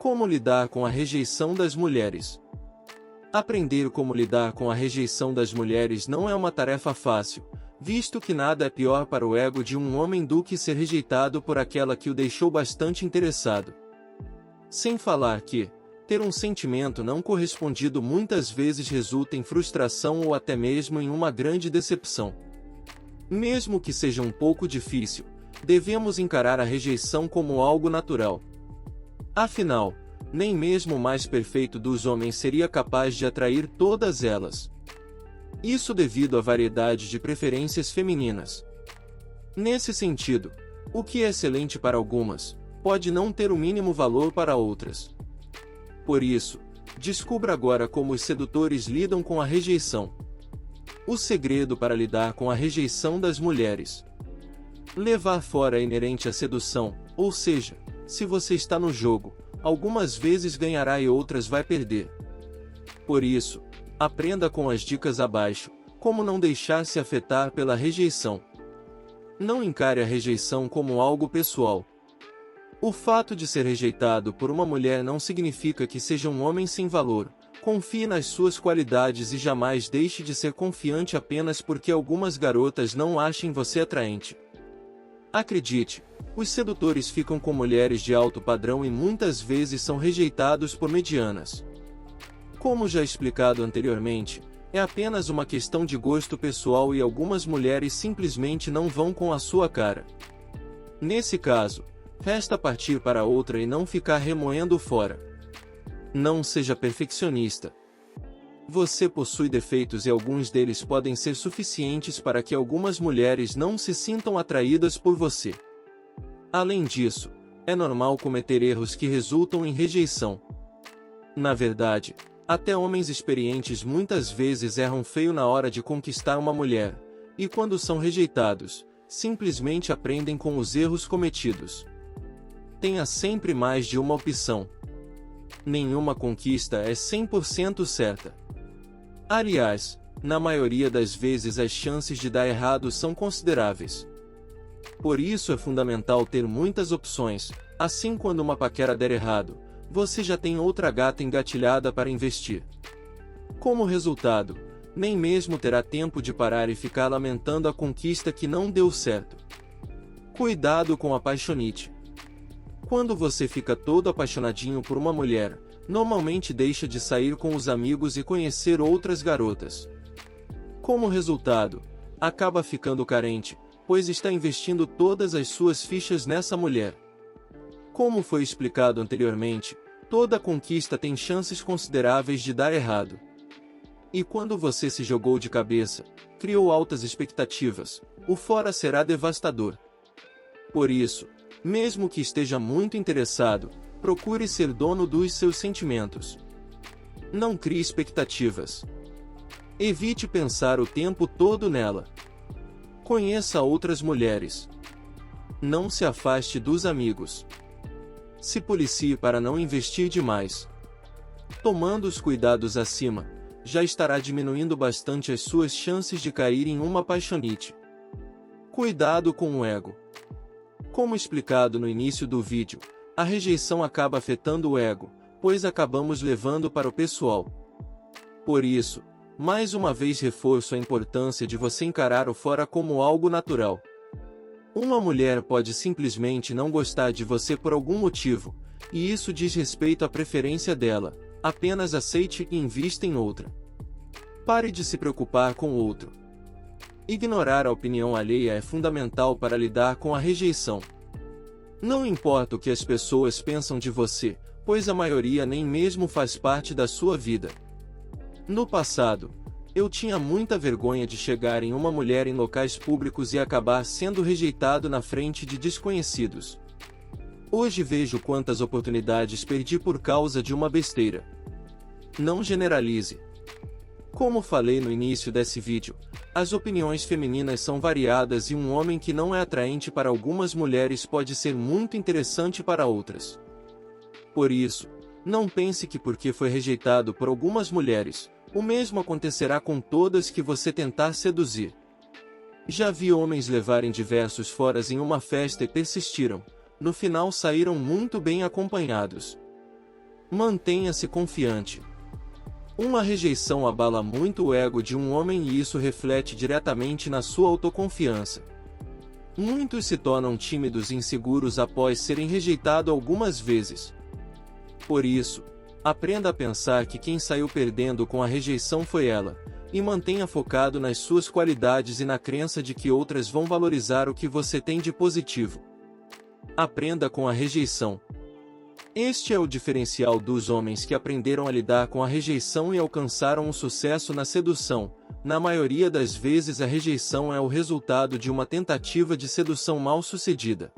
Como lidar com a rejeição das mulheres? Aprender como lidar com a rejeição das mulheres não é uma tarefa fácil, visto que nada é pior para o ego de um homem do que ser rejeitado por aquela que o deixou bastante interessado. Sem falar que, ter um sentimento não correspondido muitas vezes resulta em frustração ou até mesmo em uma grande decepção. Mesmo que seja um pouco difícil, devemos encarar a rejeição como algo natural. Afinal, nem mesmo o mais perfeito dos homens seria capaz de atrair todas elas. Isso devido à variedade de preferências femininas. Nesse sentido, o que é excelente para algumas, pode não ter o mínimo valor para outras. Por isso, descubra agora como os sedutores lidam com a rejeição. O segredo para lidar com a rejeição das mulheres. Levar fora é inerente à sedução, ou seja, se você está no jogo, algumas vezes ganhará e outras vai perder. Por isso, aprenda com as dicas abaixo, como não deixar-se afetar pela rejeição. Não encare a rejeição como algo pessoal. O fato de ser rejeitado por uma mulher não significa que seja um homem sem valor. Confie nas suas qualidades e jamais deixe de ser confiante apenas porque algumas garotas não achem você atraente. Acredite, os sedutores ficam com mulheres de alto padrão e muitas vezes são rejeitados por medianas. Como já explicado anteriormente, é apenas uma questão de gosto pessoal e algumas mulheres simplesmente não vão com a sua cara. Nesse caso, resta partir para outra e não ficar remoendo fora. Não seja perfeccionista. Você possui defeitos e alguns deles podem ser suficientes para que algumas mulheres não se sintam atraídas por você. Além disso, é normal cometer erros que resultam em rejeição. Na verdade, até homens experientes muitas vezes erram feio na hora de conquistar uma mulher, e quando são rejeitados, simplesmente aprendem com os erros cometidos. Tenha sempre mais de uma opção. Nenhuma conquista é 100% certa. Aliás, na maioria das vezes as chances de dar errado são consideráveis. Por isso é fundamental ter muitas opções, assim quando uma paquera der errado, você já tem outra gata engatilhada para investir. Como resultado, nem mesmo terá tempo de parar e ficar lamentando a conquista que não deu certo. Cuidado com a paixonite. Quando você fica todo apaixonadinho por uma mulher, normalmente deixa de sair com os amigos e conhecer outras garotas. Como resultado, acaba ficando carente, pois está investindo todas as suas fichas nessa mulher. Como foi explicado anteriormente, toda conquista tem chances consideráveis de dar errado. E quando você se jogou de cabeça, criou altas expectativas, o fora será devastador. Por isso, mesmo que esteja muito interessado, procure ser dono dos seus sentimentos. Não crie expectativas. Evite pensar o tempo todo nela. Conheça outras mulheres. Não se afaste dos amigos. Se policie para não investir demais. Tomando os cuidados acima, já estará diminuindo bastante as suas chances de cair em uma paixonite. Cuidado com o ego. Como explicado no início do vídeo, a rejeição acaba afetando o ego, pois acabamos levando para o pessoal. Por isso, mais uma vez reforço a importância de você encarar o fora como algo natural. Uma mulher pode simplesmente não gostar de você por algum motivo, e isso diz respeito à preferência dela, apenas aceite e invista em outra. Pare de se preocupar com o outro. Ignorar a opinião alheia é fundamental para lidar com a rejeição. Não importa o que as pessoas pensam de você, pois a maioria nem mesmo faz parte da sua vida. No passado, eu tinha muita vergonha de chegar em uma mulher em locais públicos e acabar sendo rejeitado na frente de desconhecidos. Hoje vejo quantas oportunidades perdi por causa de uma besteira. Não generalize. Como falei no início desse vídeo, as opiniões femininas são variadas e um homem que não é atraente para algumas mulheres pode ser muito interessante para outras. Por isso, não pense que porque foi rejeitado por algumas mulheres, o mesmo acontecerá com todas que você tentar seduzir. Já vi homens levarem diversos foras em uma festa e persistiram, no final saíram muito bem acompanhados. Mantenha-se confiante. Uma rejeição abala muito o ego de um homem e isso reflete diretamente na sua autoconfiança. Muitos se tornam tímidos e inseguros após serem rejeitados algumas vezes. Por isso, aprenda a pensar que quem saiu perdendo com a rejeição foi ela, e mantenha focado nas suas qualidades e na crença de que outras vão valorizar o que você tem de positivo. Aprenda com a rejeição. Este é o diferencial dos homens que aprenderam a lidar com a rejeição e alcançaram o sucesso na sedução. Na maioria das vezes a rejeição é o resultado de uma tentativa de sedução mal sucedida.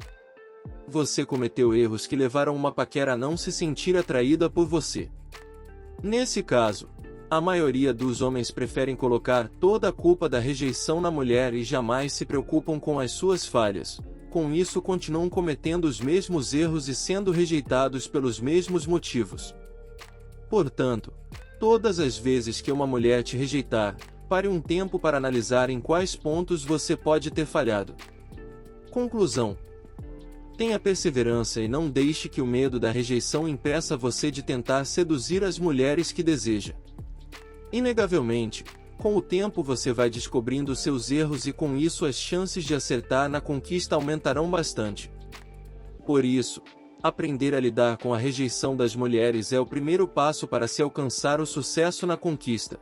Você cometeu erros que levaram uma paquera a não se sentir atraída por você. Nesse caso, a maioria dos homens preferem colocar toda a culpa da rejeição na mulher e jamais se preocupam com as suas falhas. Com isso continuam cometendo os mesmos erros e sendo rejeitados pelos mesmos motivos. Portanto, todas as vezes que uma mulher te rejeitar, pare um tempo para analisar em quais pontos você pode ter falhado. Conclusão: tenha perseverança e não deixe que o medo da rejeição impeça você de tentar seduzir as mulheres que deseja. Inegavelmente, com o tempo você vai descobrindo seus erros e com isso as chances de acertar na conquista aumentarão bastante. Por isso, aprender a lidar com a rejeição das mulheres é o primeiro passo para se alcançar o sucesso na conquista.